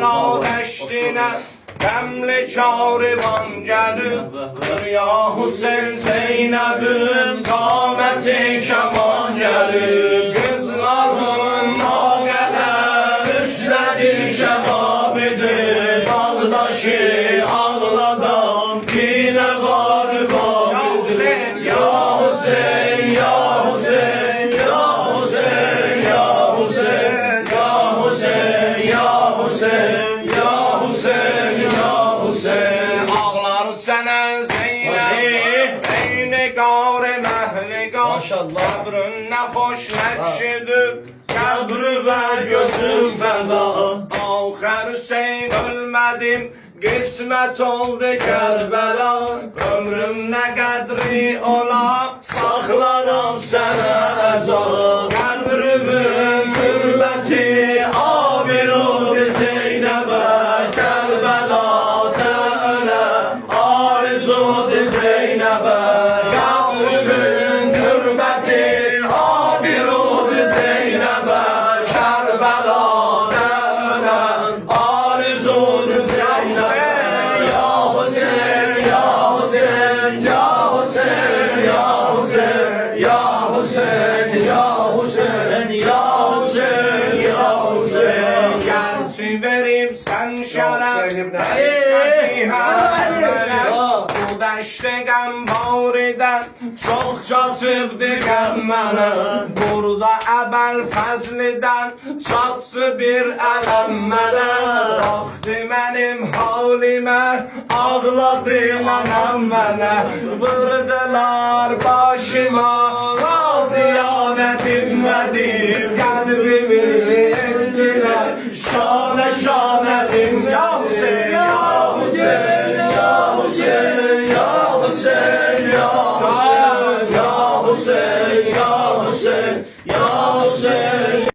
Kerbela deştine Demli çağrıvan gelir Ya Hüseyin Zeynep'in kâmeti keman gelir Kızların nâgeler üstledir şebabidir Dağdaşı ağladan yine var babidir Ya Hüseyin, Ya Hüseyin, Ya Hüseyin, Ya Hüseyin Ya Hüseyin, Ya Hüseyin, Ya Hüseyin, Ya Hüseyin Ağlar sənə Zeynep Eyni qâr-ı məhliqan Qəbrün nə xoş nəqşidir Qəbri və gözüm fəda Axər Hüseyin ölmədim Qismət oldu Kərbəla Ömrüm nə qədri ola Saxlaram sənə əza Qəbrimin hürməti Abirudu Zeynəbə Kərbəla sənə Arzudu Zeynəbə Qəbrimin hürməti Abirudu Zeynəbə Kərbəla sənə Arzudu Zeynəbə Gerçi verip sen şeref Bu deşte gəm bariden Çok çatıbdı gəm mənə Burada əbəl fəzlidən Çatsı bir ələm mənə Baxdı mənim halimə Ağladı anam mənə Vurdular başıma Razıyan edilmədim Qəlbimi etdilər Şanə şanədim Ya Hüseyin, Ya Hüseyin, Ya Hüseyin, Ya Hüseyin, Ya Hüseyin, Ya Hüseyin, Ya Hüseyin, Ya Hüseyin